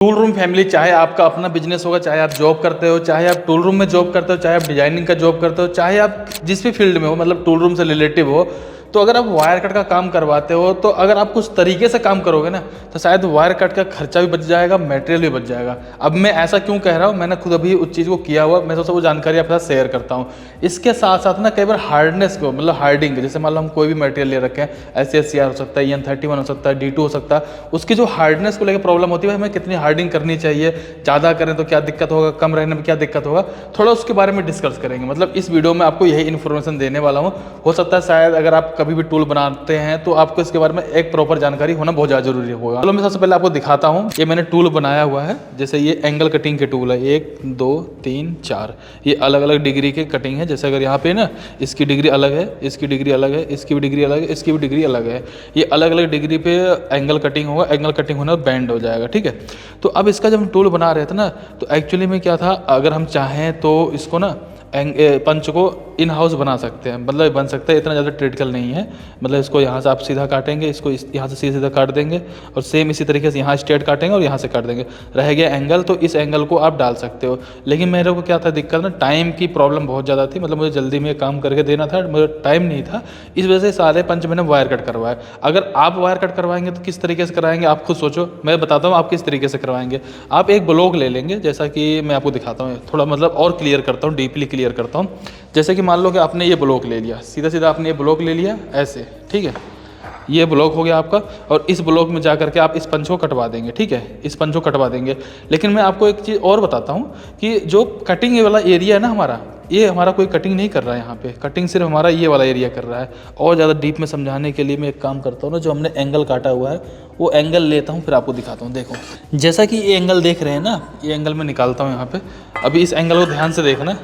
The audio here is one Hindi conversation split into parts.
टूल रूम फैमिली, चाहे आपका अपना बिजनेस होगा, चाहे आप जॉब करते हो, चाहे आप टूल रूम में जॉब करते हो, चाहे आप डिजाइनिंग का जॉब करते हो, चाहे आप जिस भी फील्ड में हो, मतलब टूल रूम से रिलेटिव हो, तो अगर आप वायर कट का काम करवाते हो तो अगर आप कुछ तरीके से काम करोगे ना तो शायद वायर कट का खर्चा भी बच जाएगा, मटेरियल भी बच जाएगा। अब मैं ऐसा क्यों कह रहा हूँ, मैंने खुद अभी उस चीज़ को किया हुआ, मैं तो वो जानकारी आपके साथ शेयर करता हूँ। इसके साथ साथ ना कई बार हार्डनेस को, मतलब हार्डिंग, जैसे मान लो हम कोई भी मटेरियल ले रखे हैं, SCR हो सकता है, EN31 हो सकता है, D2 हो सकता है, उसकी जो हार्डनेस को लेकर प्रॉब्लम होती है, हमें कितनी हार्डिंग करनी चाहिए, ज़्यादा करें तो क्या दिक्कत होगा, कम रहने में क्या दिक्कत होगा, थोड़ा उसके बारे में डिस्कस करेंगे। मतलब इस वीडियो में आपको यही इन्फॉर्मेशन देने वाला हूँ। हो सकता है शायद अगर आप कभी भी टूल बनाते हैं तो आपको इसके बारे में एक प्रॉपर जानकारी होना बहुत ज़्यादा जरूरी होगा। चलो मैं सबसे पहले आपको दिखाता हूँ, ये मैंने टूल बनाया हुआ है। जैसे ये एंगल कटिंग के टूल है, 1 2 3 4, ये अलग अलग डिग्री के कटिंग है। जैसे अगर यहाँ पे ना इसकी डिग्री अलग है, इसकी डिग्री अलग है, इसकी भी डिग्री अलग है, इसकी भी डिग्री अलग है, ये अलग अलग डिग्री पे एंगल कटिंग होगा। एंगल कटिंग होना बैंड हो जाएगा, ठीक है। तो अब इसका जब हम टूल बना रहे थे ना, तो एक्चुअली में क्या था, अगर हम चाहें तो इसको ना पंच को इन हाउस बना सकते हैं, मतलब बन सकता है, इतना ज़्यादा क्रिटिकल नहीं है। मतलब इसको यहाँ से आप सीधा काटेंगे, इसको यहाँ से सीधा सीधा काट देंगे, और सेम इसी तरीके से यहाँ स्ट्रेट काटेंगे और यहाँ से काट देंगे, रह गया एंगल, तो इस एंगल को आप डाल सकते हो। लेकिन मेरे को क्या था दिक्कत ना, टाइम की प्रॉब्लम बहुत ज़्यादा थी, मतलब मुझे जल्दी में काम करके देना था, मुझे टाइम नहीं था, इस वजह से सारे पंच मैंने वायर कट करवाए। अगर आप वायर कट करवाएंगे तो किस तरीके से कराएंगे आप खुद सोचो, मैं बताता हूँ आप किस तरीके से करवाएंगे। आप एक ब्लॉक ले लेंगे, जैसा कि मैं आपको दिखाता हूँ, थोड़ा मतलब और क्लियर करता हूँ, डीपली क्लियर करता हूँ। जैसे कि मान लो कि आपने ये ब्लॉक ले लिया, सीधा सीधा आपने ये ब्लॉक ले लिया ऐसे, ठीक है, ये ब्लॉक हो गया आपका, और इस ब्लॉक में जा करके आप इस पंच को कटवा देंगे, ठीक है, इस पंच को कटवा देंगे। लेकिन मैं आपको एक चीज़ और बताता हूँ कि जो कटिंग वाला एरिया है ना हमारा, ये हमारा कोई कटिंग नहीं कर रहा है यहाँ पे, कटिंग सिर्फ हमारा ये वाला एरिया कर रहा है। और ज़्यादा डीप में समझाने के लिए मैं एक काम करता हूँ ना, जो हमने एंगल काटा हुआ है वो एंगल लेता हूँ, फिर आपको दिखाता हूँ। देखो, जैसा कि ये एंगल देख रहे हैं ना, ये एंगल मैं निकालता हूँ यहाँ पे। अभी इस एंगल को ध्यान से देखना,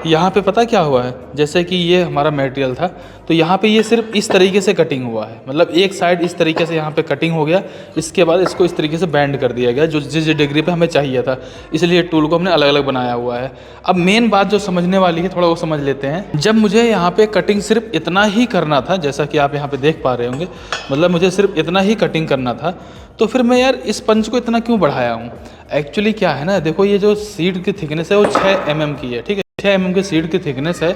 यहाँ पे पता क्या हुआ है, जैसे कि ये हमारा मटेरियल था, तो यहाँ पे ये सिर्फ इस तरीके से कटिंग हुआ है, मतलब एक साइड इस तरीके से यहाँ पे कटिंग हो गया, इसके बाद इसको इस तरीके से बैंड कर दिया गया, जो जिस डिग्री पे हमें चाहिए था, इसलिए टूल को हमने अलग अलग बनाया हुआ है। अब मेन बात जो समझने वाली है, थोड़ा वो समझ लेते हैं। जब मुझे यहाँ पे कटिंग सिर्फ इतना ही करना था, जैसा कि आप यहाँ पे देख पा रहे होंगे, मतलब मुझे सिर्फ इतना ही कटिंग करना था, तो फिर मैं यार इस पंच को इतना क्यों बढ़ाया हूँ। एक्चुअली क्या है ना, देखो ये जो सीट की थिकनेस है वो 6 mm की है, ठीक है, 6 mm की सीट की थिकनेस है।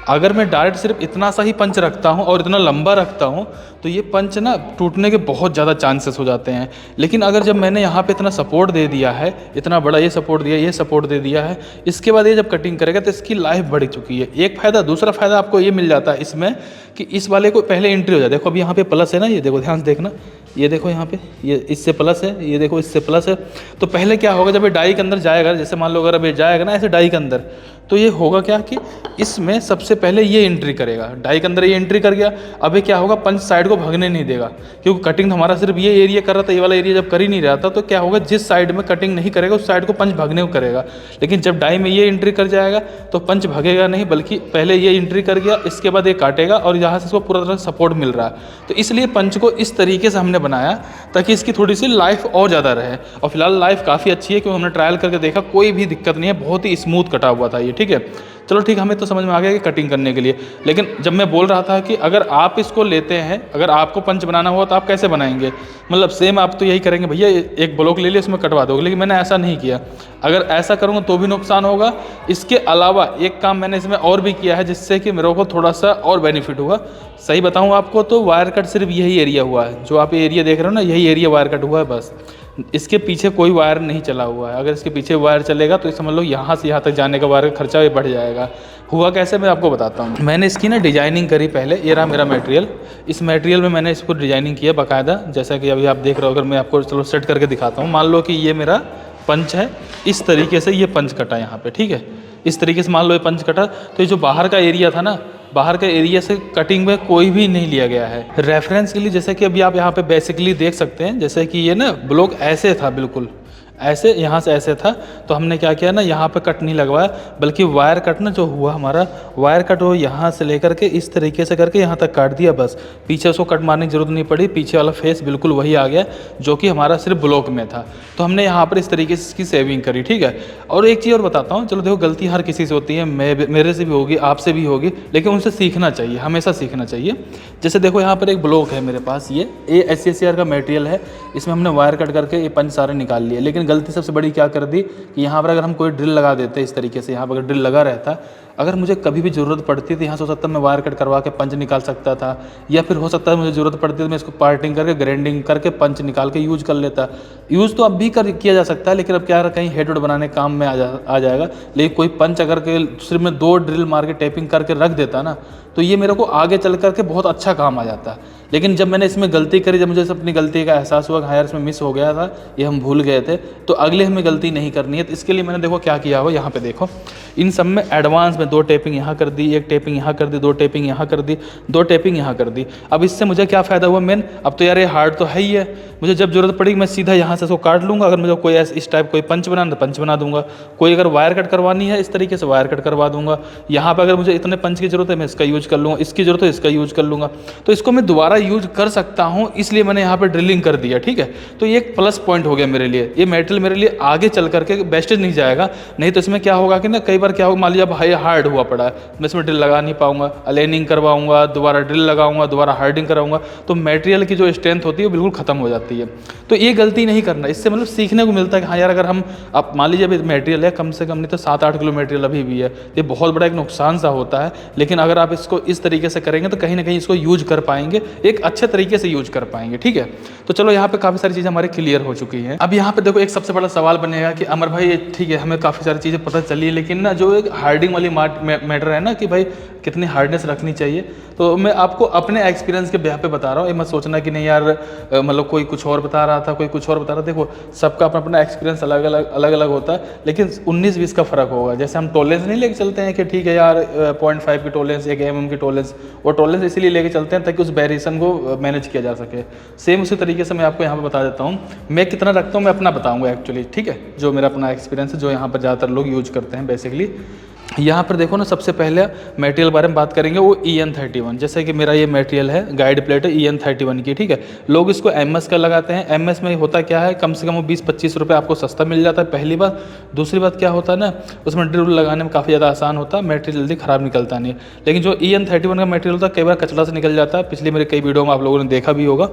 अगर मैं डायरेक्ट सिर्फ इतना सा ही पंच रखता हूँ और इतना लंबा रखता हूँ तो ये पंच ना टूटने के बहुत ज़्यादा चांसेस हो जाते हैं। लेकिन अगर जब मैंने यहाँ पे इतना सपोर्ट दे दिया है, इतना बड़ा ये सपोर्ट दिया, ये सपोर्ट दे दिया है, इसके बाद ये जब कटिंग करेगा तो इसकी लाइफ बढ़ चुकी है। एक फ़ायदा, दूसरा फ़ायदा आपको ये मिल जाता है इसमें कि इस वाले को पहले एंट्री हो जाए। देखो अभी यहाँ पे प्लस है ना, ये देखो ध्यान से देखना, ये देखो यहाँ पे ये इससे प्लस है, ये देखो इससे प्लस है। तो पहले क्या होगा, जब ये डाई के अंदर जाएगा, जैसे मान लो अगर अब ये जाएगा ना ऐसे डाई के अंदर, तो ये होगा क्या कि इसमें सबसे पहले ये एंट्री करेगा, डाई के अंदर ये एंट्री कर गया। अब ये क्या होगा, पंच साइड को भागने नहीं देगा, क्योंकि कटिंग हमारा सिर्फ ये एरिया कर रहा था, ये वाला एरिया जब कर ही नहीं रहा था, तो क्या होगा, जिस साइड में कटिंग नहीं करेगा उस साइड को पंच भागने को करेगा। लेकिन जब डाई में ये एंट्री कर जाएगा तो पंच भागेगा नहीं, बल्कि पहले ये एंट्री कर गया, इसके बाद ये काटेगा, और यहाँ से इसको पूरा तरह सपोर्ट मिल रहा है। तो इसलिए पंच को इस तरीके से हमने बनाया ताकि इसकी थोड़ी सी लाइफ और ज़्यादा रहे। और फिलहाल लाइफ काफ़ी अच्छी है, क्योंकि हमने ट्रायल करके देखा, कोई भी दिक्कत नहीं है, बहुत ही स्मूथ कटा हुआ था ये, ठीक है। चलो ठीक, हमें तो समझ में आ गया कि कटिंग करने के लिए। लेकिन जब मैं बोल रहा था कि अगर आप इसको लेते हैं, अगर आपको पंच बनाना हुआ तो आप कैसे बनाएंगे, मतलब सेम आप तो यही करेंगे, भैया एक ब्लॉक ले लिया उसमें कटवा दोगे। लेकिन मैंने ऐसा नहीं किया, अगर ऐसा करूँगा तो भी नुकसान होगा। इसके अलावा एक काम मैंने इसमें और भी किया है, जिससे कि मेरे को थोड़ा सा और बेनिफिट हुआ। सही बताऊँ आपको तो वायर कट सिर्फ यही एरिया हुआ है, जो आप एरिया देख रहे हो ना, यही एरिया वायर कट हुआ है बस। इसके पीछे कोई वायर नहीं चला हुआ है। अगर इसके पीछे वायर चलेगा तो समझ लो यहाँ से यहाँ तक जाने का वायर का खर्चा भी बढ़ जाएगा। हुआ कैसे, मैं आपको बताता हूँ। मैंने इसकी ना डिजाइनिंग करी पहले, ये रहा मेरा मटेरियल। इस मटेरियल में मैंने इसको डिजाइनिंग किया बाकायदा, जैसा कि अभी आप देख रहे हो। अगर मैं आपको चलो सेट करके दिखाता हूँ, मान लो कि ये मेरा पंच है, इस तरीके से ये पंच कटा यहाँ पे, ठीक है, इस तरीके से मान लो ये पंच कटा। तो ये जो बाहर का एरिया था ना, बाहर के एरिया से कटिंग में कोई भी नहीं लिया गया है। रेफरेंस के लिए जैसे कि अभी आप यहाँ पे बेसिकली देख सकते हैं, जैसे कि ये ना ब्लॉक ऐसे था, बिल्कुल ऐसे यहाँ से ऐसे था, तो हमने क्या किया ना, यहाँ पे कट नहीं लगवाया, बल्कि वायर कट ना जो हुआ हमारा, वायर कट वो यहाँ से लेकर के इस तरीके से करके यहाँ तक काट दिया बस। पीछे उसको कट मारने की जरूरत नहीं पड़ी, पीछे वाला फेस बिल्कुल वही आ गया जो कि हमारा सिर्फ ब्लॉक में था। तो हमने यहाँ पर इस तरीके से इसकी सेविंग करी, ठीक है। और एक चीज़ और बताता हूँ, चलो देखो गलती हर किसी से होती है, मेरे से भी होगी, आपसे भी होगी, लेकिन उनसे सीखना चाहिए, हमेशा सीखना चाहिए। जैसे देखो यहाँ पर एक ब्लॉक है मेरे पास, ये SCCR का मटेरियल है, इसमें हमने वायर कट करके ये पंच सारे निकाल लिए। लेकिन गलती सबसे बड़ी क्या कर दी कि यहाँ पर अगर हम कोई ड्रिल लगा देते इस तरीके से, यहाँ पर अगर ड्रिल लगा रहता, अगर मुझे कभी भी ज़रूरत पड़ती थी यहाँ से हो सकता है मैं वायर कट करवा के पंच निकाल सकता था, या फिर हो सकता है मुझे ज़रूरत पड़ती तो मैं इसको पार्टिंग करके ग्राइंडिंग करके पंच निकाल के यूज कर लेता। यूज़ तो अब भी किया जा सकता है, लेकिन अब क्या कहीं हेड वेड बनाने काम में आ जाएगा। लेकिन कोई पंच अगर के सिर्फ में 2 ड्रिल मार के टेपिंग करके रख देता ना, तो ये मेरे को आगे चल करके बहुत अच्छा काम आ जाता। लेकिन जब मैंने इसमें गलती करी, जब मुझे अपनी गलती का एहसास हुआ कि हाँ यार इसमें मिस हो गया था, ये हम भूल गए थे, तो अगले हमें गलती नहीं करनी है। तो इसके लिए मैंने देखो क्या किया हो, यहाँ पे देखो इन सब में एडवांस में 2 टेपिंग यहाँ कर दी, 1 टेपिंग यहाँ कर दी, 2 टेपिंग यहाँ कर दी, 2 टेपिंग यहाँ कर दी। अब इससे मुझे क्या फ़ायदा हुआ मेन, अब तो यार ये हार्ड तो है ही है, मुझे जब ज़रूरत पड़ेगी मैं सीधा यहाँ से इसको काट लूँगा। अगर मुझे कोई इस टाइप कोई पंच बनाना तो पंच बना दूंगा, कोई अगर वायर कट करवानी है इस तरीके से वायर कट करवा दूंगा। यहाँ पर अगर मुझे इतने पंच की ज़रूरत है मैं इसका यूज कर लूँगा, इसकी ज़रूरत है इसका यूज कर लूँगा, तो इसको मैं दोबारा यूज कर सकता हूँ, इसलिए मैंने यहाँ पर ड्रिलिंग कर दिया, ठीक है। तो ये एक प्लस पॉइंट हो गया मेरे लिए। ये मटेरियल मेरे लिए आगे चल करके वेस्टेज नहीं जाएगा। नहीं तो इसमें क्या होगा कि ना कई बार क्या होगा, मान लीजिए अब हार्ड हुआ पड़ा है, मैं इसमें ड्रिल लगा नहीं पाऊंगा, अलेनिंग करवाऊंगा, दोबारा ड्रिल लगाऊंगा, दोबारा हार्डिंग कराऊंगा, तो मटेरियल की जो स्ट्रेंथ होती है वो बिल्कुल खत्म हो जाती है। तो ये गलती नहीं करना, इससे मतलब सीखने को मिलता है कि हाँ यार अगर हम अब मान लीजिए अभी मटेरियल है कम से कम नहीं तो 7-8 किलो मटेरियल अभी भी है, ये बहुत बड़ा एक नुकसान सा होता है। लेकिन अगर आप इसको इस तरीके से करेंगे तो कहीं ना कहीं इसको यूज कर पाएंगे, एक अच्छे तरीके से यूज कर पाएंगे, ठीक है। तो चलो यहाँ पे काफ़ी सारी चीज़ें हमारे क्लियर हो चुकी हैं। अब यहाँ पे देखो एक सबसे बड़ा सवाल बनेगा कि अमर भाई ठीक है हमें काफ़ी सारी चीज़ें पता चली, लेकिन ना जो एक हार्डिंग वाली मैटर है ना कि भाई कितनी हार्डनेस रखनी चाहिए, तो मैं आपको अपने एक्सपीरियंस के बेह पे बता रहा हूँ। ये मत सोचना कि नहीं यार मतलब कोई कुछ और बता रहा था, कोई कुछ और बता रहा था। देखो सबका अपना अपना एक्सपीरियंस अलग अलग होता है, लेकिन 19-20 का फ़र्क होगा। जैसे हम टॉलरेंस नहीं लेके चलते हैं कि ठीक है यार 0.5 की टॉलरेंस, 1 mm की टॉलरेंस, वो टॉलरेंस इसीलिए लेके चलते हैं ताकि उस वेरिएशन को मैनेज किया जा सके। सेम उसी तरीके से मैं आपको यहाँ पर बता देता हूँ, मैं कितना रखता हूँ मैं अपना बताऊँगा एक्चुअली, ठीक है, जो मेरा अपना एक्सपीरियंस है, जो यहाँ पर ज़्यादातर लोग यूज करते हैं बेसिकली। यहाँ पर देखो ना सबसे पहले मटेरियल बारे में बात करेंगे, वो EN31, जैसे कि मेरा ये मटेरियल है, गाइड प्लेट है EN31 की, ठीक है। लोग इसको MS का लगाते हैं। MS में होता क्या है, कम से कम वो 20-25 रुपये आपको सस्ता मिल जाता है, पहली बात। दूसरी बात क्या होता है ना, उसमें ड्रिल लगाने में काफ़ी ज़्यादा आसान होता है, मटेरियल जल्दी ख़राब निकलता नहीं। लेकिन जो EN31 का मटेरियल होता है कई बार कचरा से निकल जाता है, पिछले मेरे कई वीडियो में आप लोगों ने देखा भी होगा।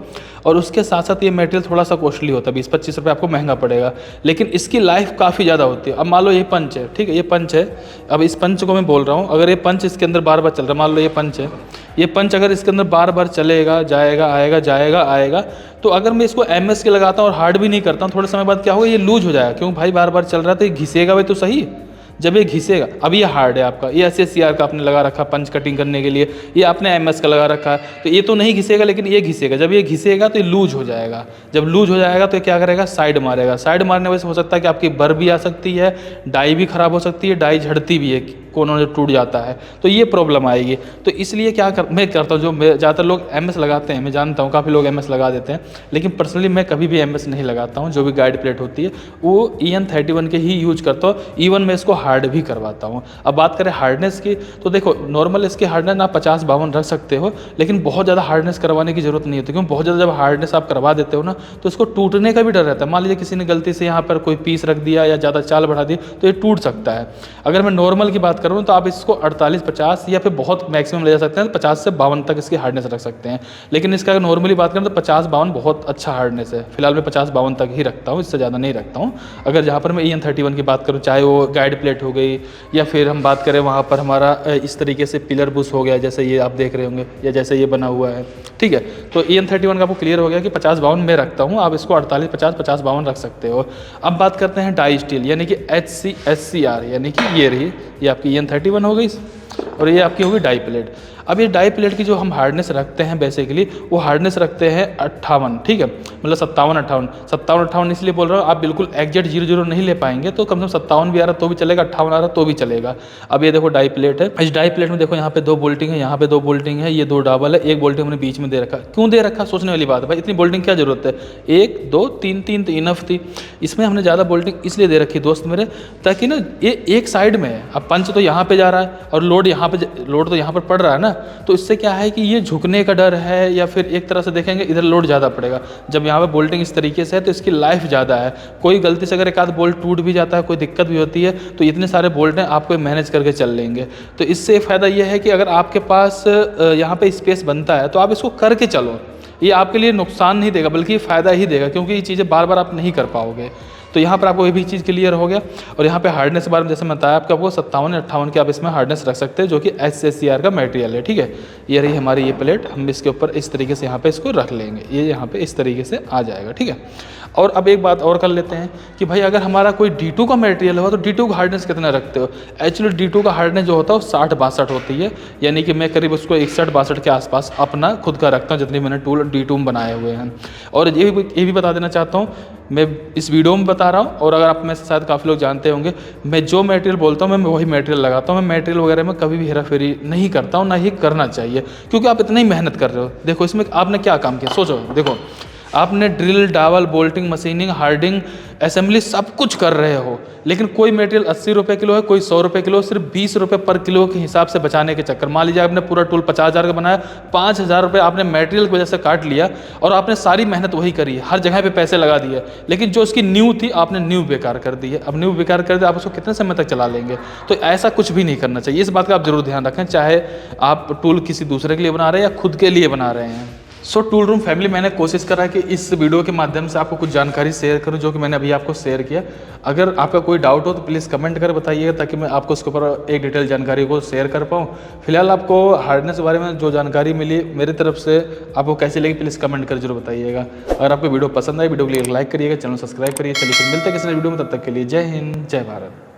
और उसके साथ साथ ये मटेरियल थोड़ा सा कॉस्टली होता है, 20-25 रुपये आपको महंगा पड़ेगा, लेकिन इसकी लाइफ काफ़ी ज़्यादा होती है। अब मान लो ये पंच है, ठीक है, ये पंच है, अब इस पंच को मैं बोल रहा हूँ, अगर ये पंच इसके अंदर बार बार चल रहा है, मान लो ये पंच है, ये पंच अगर इसके अंदर बार बार चलेगा, जाएगा आएगा जाएगा आएगा, तो अगर मैं इसको MS के लगाता हूँ और हार्ड भी नहीं करता हूँ, थोड़े समय बाद क्या होगा, ये लूज हो जाएगा। क्यों भाई, बार बार चल रहा है तो ये घिसेगा भाई, तो सही। जब ये घिसेगा, अब ये हार्ड है आपका, ये SCCR का आपने लगा रखा पंच कटिंग करने के लिए, ये आपने MS का लगा रखा है, तो ये तो नहीं घिसेगा, लेकिन ये घिसेगा। जब ये घिसेगा तो ये लूज हो जाएगा, जब लूज हो जाएगा तो ये क्या करेगा, साइड मारेगा। साइड मारने वजह से हो सकता है कि आपकी बर भी आ सकती है, डाई भी खराब हो सकती है, डाई झड़ती भी है, कोनों से टूट जाता है, तो ये प्रॉब्लम आएगी। तो इसलिए मैं करता हूँ, जो ज़्यादातर लोग MS लगाते हैं, मैं जानता हूँ काफ़ी लोग MS लगा देते हैं, लेकिन पर्सनली मैं कभी भी MS नहीं लगाता हूँ। जो भी गाइड प्लेट होती है वो EN31 के ही यूज करता हूँ, इवन मैं इसको हार्ड भी करवाता हूँ। अब बात करें हार्डनेस की, तो देखो नॉर्मल इसकी हार्डनेस आप 50-52 रख सकते हो, लेकिन बहुत ज़्यादा हार्डनेस करवाने की जरूरत नहीं होती, क्योंकि बहुत ज़्यादा जब हार्डनेस आप करवा देते हो ना, तो इसको टूटने का भी डर रहता है। मान लीजिए किसी ने गलती से यहाँ पर कोई पीस रख दिया या ज़्यादा चाल बढ़ा दी, तो ये टूट सकता है। अगर मैं नॉर्मल की बात करूँ तो आप इसको 48-50 या फिर बहुत मैक्सिमम ले जा सकते हैं, तो 50 से 52 तक इसकी हार्डनेस रख सकते हैं। लेकिन इसका अगर नॉर्मली बात करें तो 50-52 बहुत अच्छा हार्डनेस है। फिलहाल मैं 50-52 तक ही रखता हूँ, इससे ज़्यादा नहीं रखता हूँ। अगर जहाँ पर मैं EN31 की बात करूँ, चाहे वो गाइड प्लेट हो गई या फिर हम बात करें वहाँ पर हमारा इस तरीके से पिलर बुश हो गया, जैसे ये आप देख रहे होंगे, या जैसे ये बना हुआ है, ठीक है। तो EN31 का आपको क्लियर हो गया कि 50-52 में रखता हूँ, आप इसको 48-50, 50-52 रख सकते हो। अब बात करते हैं डाई स्टील, यानी कि SCR, यानी कि ये रही, ये आपकी EN31 हो गई और ये आपकी होगी डाई प्लेट। अब ये डाई प्लेट की जो हम हार्डनेस रखते हैं बेसिकली वो हार्डनेस रखते हैं 58, ठीक है, मतलब 57-58 इसलिए बोल रहा हूँ। आप बिल्कुल एग्जैक्ट 00 नहीं ले पाएंगे, तो कम से कम 57 भी आ रहा तो भी चलेगा, 58 आ रहा तो भी चलेगा। अब ये देखो डाई प्लेट है, इस डाई प्लेट में देखो यहाँ पे 2 बोल्टिंग है, यहाँ पे 2 बोल्टिंग है, ये 2 डबल है, 1 बोल्टिंग हमने बीच में दे रखा। क्यों दे रखा, सोचने वाली बात है भाई, इतनी बोल्टिंग क्या जरूरत है, 1 2 3 3 तो इनफ थी। इसमें हमने ज़्यादा बोल्टिंग इसलिए दे रखी दोस्त मेरे, ताकि ना ये एक साइड में है, अब पंच तो यहाँ पे जा रहा है और लोड तो यहाँ पर पड़ रहा है ना, तो इससे क्या है कि ये झुकने का डर है, या फिर एक तरह से देखेंगे इधर लोड ज़्यादा पड़ेगा। जब यहाँ पे बोल्टिंग इस तरीके से है तो इसकी लाइफ ज़्यादा है, कोई गलती से अगर एक आध बोल्ट टूट भी जाता है, कोई दिक्कत भी होती है, तो इतने सारे बोल्ट हैं आपको मैनेज करके चल लेंगे। तो इससे फ़ायदा ये है कि अगर आपके पास यहाँ पे स्पेस बनता है तो आप इसको करके चलो, ये आपके लिए नुकसान नहीं देगा बल्कि फ़ायदा ही देगा, क्योंकि ये चीज़ें बार बार आप नहीं कर पाओगे। तो यहाँ पर आपको ये भी चीज़ क्लियर हो गया। और यहाँ पे हार्डनेस के बारे में जैसे मैं बताया आपको 57 या 58 के आप इसमें हार्डनेस रख सकते हैं, जो कि SCR का मटेरियल है, ठीक है। ये रही हमारी ये प्लेट, हम इसके ऊपर इस तरीके से यहाँ पे इसको रख लेंगे, ये यहाँ पे इस तरीके से आ जाएगा, ठीक है। और अब एक बात और कर लेते हैं कि भाई अगर हमारा कोई D2 का मटेरियल हो तो D2 का हार्डनेस कितना रखते हो। एक्चुअली D2 का हार्डनेस जो होता है वो 60-62 होती है, यानी कि मैं करीब उसको 61-62 के आसपास अपना खुद का रखता हूँ, जितनी मैंने टूल D2 में बनाए हुए हैं। और ये भी बता देना चाहता हूँ, मैं इस वीडियो में बता रहा हूँ, और अगर आप में से शायद काफ़ी लोग जानते होंगे, मैं जो मटेरियल बोलता हूँ मैं वही मटेरियल लगाता हूँ। मैं मटेरियल वगैरह में कभी भी हेरा फेरी नहीं करता हूँ, ना ही करना चाहिए, क्योंकि आप इतना ही मेहनत कर रहे हो। देखो इसमें आपने क्या काम किया, सोचो, देखो आपने ड्रिल, डावल, बोल्टिंग, मशीनिंग, हार्डिंग, असेंबली सब कुछ कर रहे हो, लेकिन कोई मटेरियल 80 रुपये किलो है, कोई 100 रुपये किलो, सिर्फ 20 रुपये पर किलो के हिसाब से बचाने के चक्कर। मान लीजिए आपने पूरा टूल 50,000 का बनाया, 5,000 रुपये आपने मटेरियल की वजह से काट लिया, और आपने सारी मेहनत वही करी है, हर जगह पे पैसे लगा दिए, लेकिन जो उसकी न्यू थी आपने न्यू बेकार कर दी है। अब न्यू बेकार कर दिया, आप उसको कितने समय तक चला लेंगे। तो ऐसा कुछ भी नहीं करना चाहिए, इस बात का आप जरूर ध्यान रखें, चाहे आप टूल किसी दूसरे के लिए बना रहे हैं या खुद के लिए बना रहे हैं। सो टूल रूम फैमिली, मैंने कोशिश करा कि इस वीडियो के माध्यम से आपको कुछ जानकारी शेयर करूं, जो कि मैंने अभी आपको शेयर किया। अगर आपका कोई डाउट हो तो प्लीज़ कमेंट कर बताइएगा, ताकि मैं आपको उसके ऊपर एक डिटेल जानकारी को शेयर कर पाऊँ। फिलहाल आपको हार्डनेस के बारे में जो जानकारी मिली मेरी तरफ से, आपको कैसी लगी प्लीज़ कमेंट कर जरूर बताइएगा। अगर आपको वीडियो पसंद आई, वीडियो को लाइक करिएगा, चैनल सब्सक्राइब करिए। चलिए फिर मिलते हैं किसी वीडियो में, तब तक के लिए जय हिंद, जय भारत।